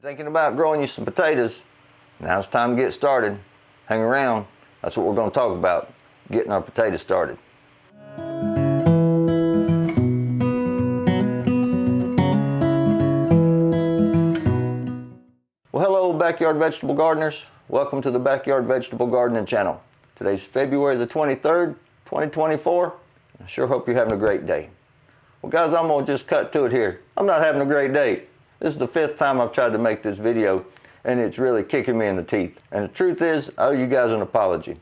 Thinking about growing you some potatoes? Now it's time to get started. Hang around. That's what we're going to talk about, getting our potatoes started. Well, hello backyard vegetable gardeners. Welcome to the Backyard Vegetable Gardening channel. Today's February the 23rd, 2024. I sure hope you're having a great day. Well guys, I'm going to just cut to it here. I'm not having a great day. This is the 5th time I've tried to make this video, and it's really kicking me in the teeth. And the truth is, I owe you guys an apology.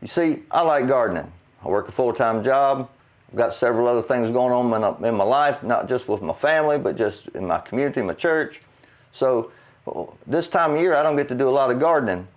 You see, I like gardening. I work a full-time job. I've got several other things going on in my life, not just with my family, but just in my community, my church. So this time of year, I don't get to do a lot of gardening.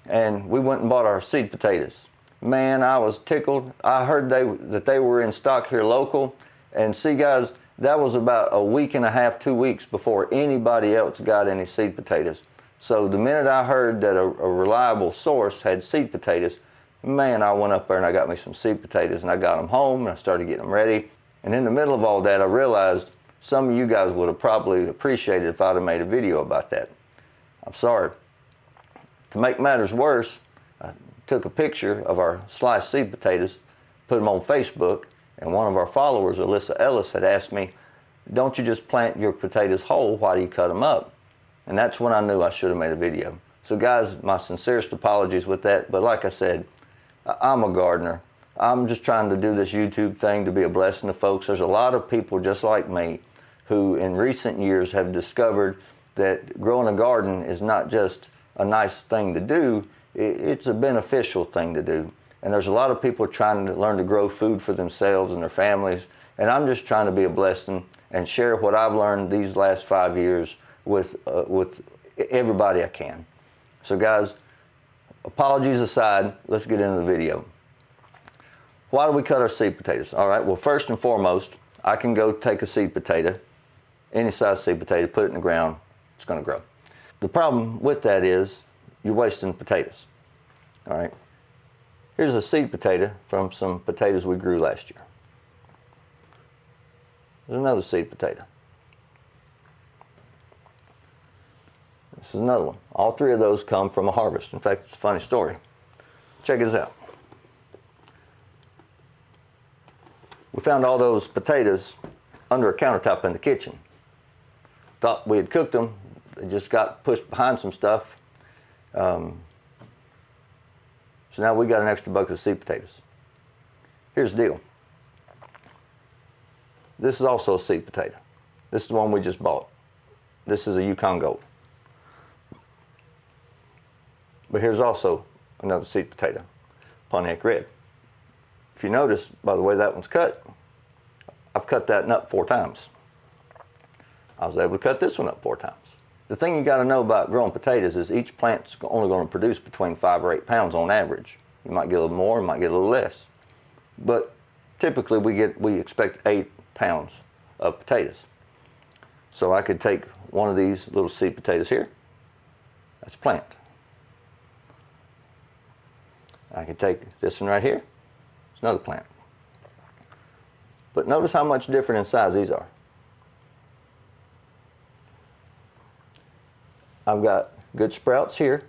And we went and bought our seed potatoes. Man, I was tickled. I heard that they were in stock here local. And see guys, that was about a week and a half, 2 weeks before anybody else got any seed potatoes. So the minute I heard that a reliable source had seed potatoes, man, I went up there and I got me some seed potatoes and I got them home and I started getting them ready. And in the middle of all that, I realized some of you guys would have probably appreciated if I'd have made a video about that. I'm sorry. To make matters worse, I took a picture of our sliced seed potatoes, put them on Facebook, and one of our followers, Alyssa Ellis, had asked me, don't you just plant your potatoes whole, why do you cut them up? And that's when I knew I should have made a video. So guys, my sincerest apologies with that, but like I said, I'm a gardener. I'm just trying to do this YouTube thing to be a blessing to folks. There's a lot of people just like me who in recent years have discovered that growing a garden is not just a nice thing to do, it's a beneficial thing to do. And there's a lot of people trying to learn to grow food for themselves and their families. And I'm just trying to be a blessing and share what I've learned these last 5 years with everybody I can. So guys, apologies aside, let's get into the video. Why do we cut our seed potatoes? All right, well, first and foremost, I can go take a seed potato, any size seed potato, put it in the ground, it's going to grow. The problem with that is you're wasting potatoes. All right. Here's a seed potato from some potatoes we grew last year. There's another seed potato. This is another one. All three of those come from a harvest. In fact, it's a funny story. Check this out. We found all those potatoes under a countertop in the kitchen. Thought we had cooked them. They just got pushed behind some stuff. So now we got an extra bucket of seed potatoes. Here's the deal. This is also a seed potato. This is the one we just bought. This is a Yukon Gold. But here's also another seed potato, Pontiac Red. If you notice, by the way that one's cut, I've cut that one up 4 times. I was able to cut this one up 4 times. The thing you got to know about growing potatoes is each plant's only going to produce between 5 or 8 pounds on average. You might get a little more, you might get a little less. But typically we expect 8 pounds of potatoes. So I could take one of these little seed potatoes here. That's a plant. I could take this one right here. It's another plant. But notice how much different in size these are. I've got good sprouts here,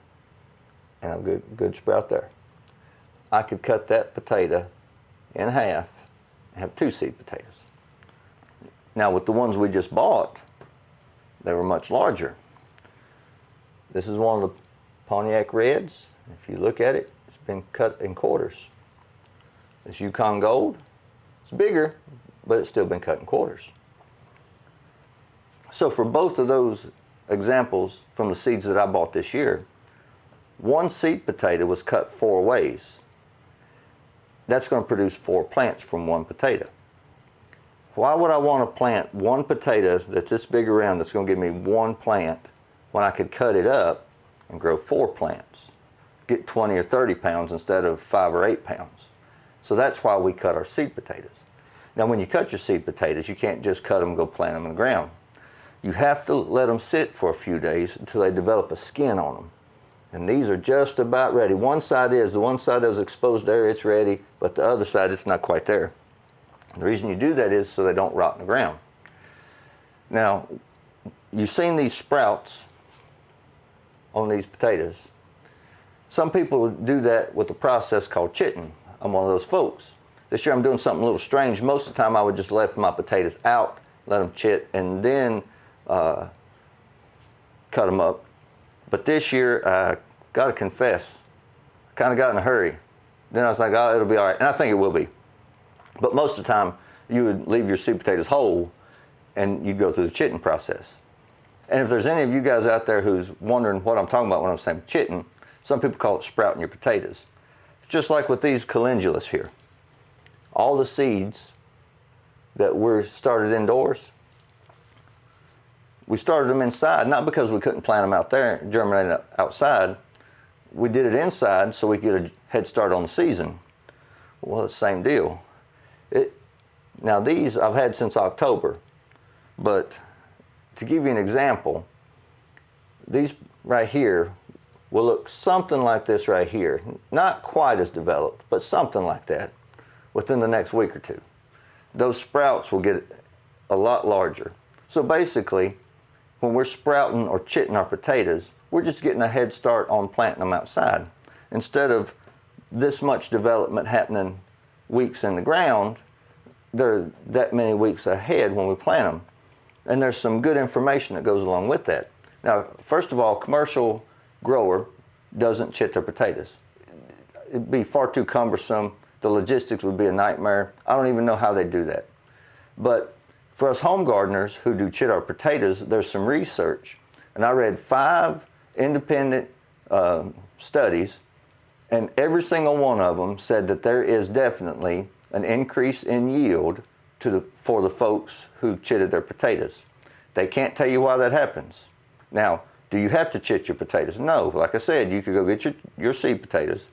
and I've got good sprout there. I could cut that potato in half and have 2 seed potatoes. Now with the ones we just bought, they were much larger. This is one of the Pontiac Reds. If you look at it, it's been cut in quarters. This Yukon Gold, it's bigger, but it's still been cut in quarters. So for both of those examples from the seeds that I bought this year, one seed potato was cut 4 ways. That's going to produce 4 plants from one potato. Why would I want to plant one potato that's this big around that's going to give me 1 plant when I could cut it up and grow 4 plants? Get 20 or 30 pounds instead of 5 or 8 pounds. So that's why we cut our seed potatoes. Now when you cut your seed potatoes, you can't just cut them and go plant them in the ground. You have to let them sit for a few days until they develop a skin on them. And these are just about ready. One side is, the one side that was exposed there, it's ready, but the other side, it's not quite there. The reason you do that is so they don't rot in the ground. Now, you've seen these sprouts on these potatoes. Some people do that with a process called chitting. I'm one of those folks. This year I'm doing something a little strange. Most of the time I would just let my potatoes out, let them chit, and then cut them up. But this year, I gotta confess, I kind of got in a hurry. Then I was like, oh, it'll be all right. And I think it will be. But most of the time, you would leave your sweet potatoes whole and you'd go through the chitting process. And if there's any of you guys out there who's wondering what I'm talking about when I'm saying chitting, some people call it sprouting your potatoes. It's just like with these calendulas here. All the seeds that were started indoors, we started them inside, not because we couldn't plant them out there, germinate outside. We did it inside so we could get a head start on the season. Well, it's the same deal. Now these I've had since October, but to give you an example, these right here will look something like this right here. Not quite as developed, but something like that within the next week or two. Those sprouts will get a lot larger. So basically, when we're sprouting or chitting our potatoes, we're just getting a head start on planting them outside. Instead of this much development happening weeks in the ground, they're that many weeks ahead when we plant them. And there's some good information that goes along with that. Now, first of all, commercial grower doesn't chit their potatoes. It'd be far too cumbersome. The logistics would be a nightmare. I don't even know how they do that. But for us home gardeners who do chit our potatoes, there's some research. And I read 5 independent studies, and every single one of them said that there is definitely an increase in yield for the folks who chitted their potatoes. They can't tell you why that happens. Now, do you have to chit your potatoes? No. Like I said, you could go get your seed potatoes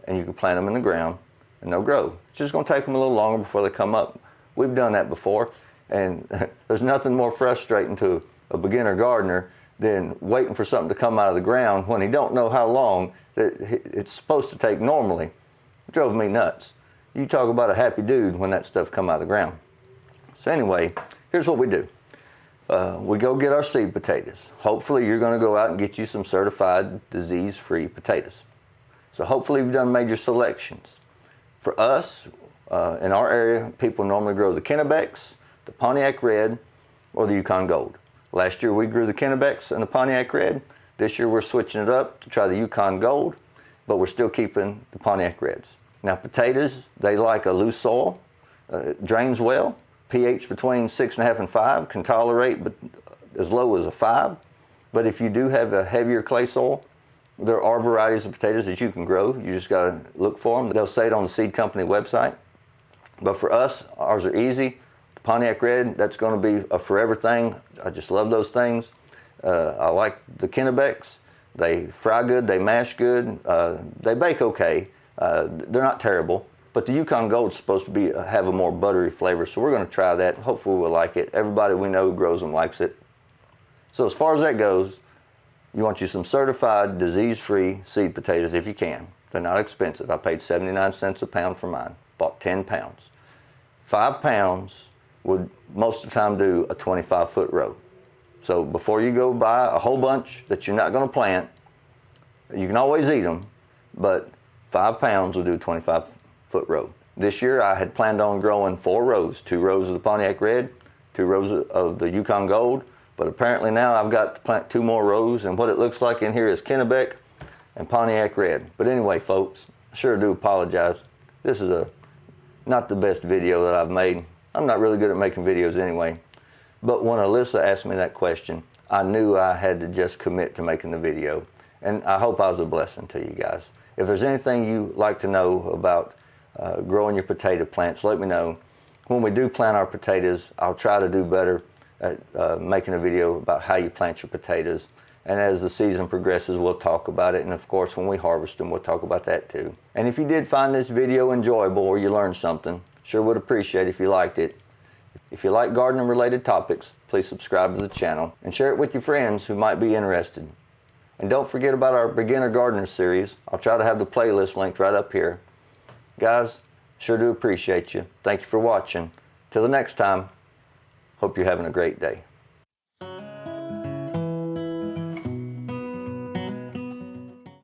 and you can plant them in the ground and they'll grow. It's just going to take them a little longer before they come up. We've done that before, and there's nothing more frustrating to a beginner gardener than waiting for something to come out of the ground when he don't know how long that it's supposed to take normally. It drove me nuts. You talk about a happy dude when that stuff come out of the ground. So anyway, here's what we do. We go get our seed potatoes. Hopefully you're going to go out and get you some certified disease-free potatoes. So hopefully you've made your selections. For us, in our area, people normally grow the Kennebecs, the Pontiac Red, or the Yukon Gold. Last year we grew the Kennebecs and the Pontiac Red. This year we're switching it up to try the Yukon Gold, but we're still keeping the Pontiac Reds. Now potatoes, they like a loose soil, drains well, pH between 6.5 and 5, can tolerate but as low as a 5. But if you do have a heavier clay soil, there are varieties of potatoes that you can grow. You just got to look for them. They'll say it on the seed company website. But for us, ours are easy. The Pontiac Red, that's going to be a forever thing. I just love those things. I like the Kennebecs. They fry good, they mash good, they bake okay. They're not terrible. But the Yukon Gold's supposed to have a more buttery flavor, so we're going to try that. Hopefully we'll like it. Everybody we know who grows them likes it. So as far as that goes, you want you some certified disease-free seed potatoes if you can. They're not expensive. I paid 79 cents a pound for mine. Bought 10 pounds. 5 pounds would most of the time do a 25-foot row. So before you go buy a whole bunch that you're not going to plant, you can always eat them, but 5 pounds will do a 25-foot row. This year I had planned on growing 4 rows, 2 rows of the Pontiac Red, 2 rows of the Yukon Gold, but apparently now I've got to plant 2 more rows, and what it looks like in here is Kennebec and Pontiac Red. But anyway, folks, I sure do apologize. This is not the best video that I've made. I'm not really good at making videos anyway. But when Alyssa asked me that question, I knew I had to just commit to making the video. And I hope I was a blessing to you guys. If there's anything you'd like to know about growing your potato plants, let me know. When we do plant our potatoes, I'll try to do better at making a video about how you plant your potatoes. And as the season progresses, we'll talk about it. And of course, when we harvest them, we'll talk about that too. And if you did find this video enjoyable or you learned something, sure would appreciate if you liked it. If you like gardening related topics, please subscribe to the channel and share it with your friends who might be interested. And don't forget about our Beginner Gardener series. I'll try to have the playlist linked right up here. Guys, sure do appreciate you. Thank you for watching. Till the next time, hope you're having a great day.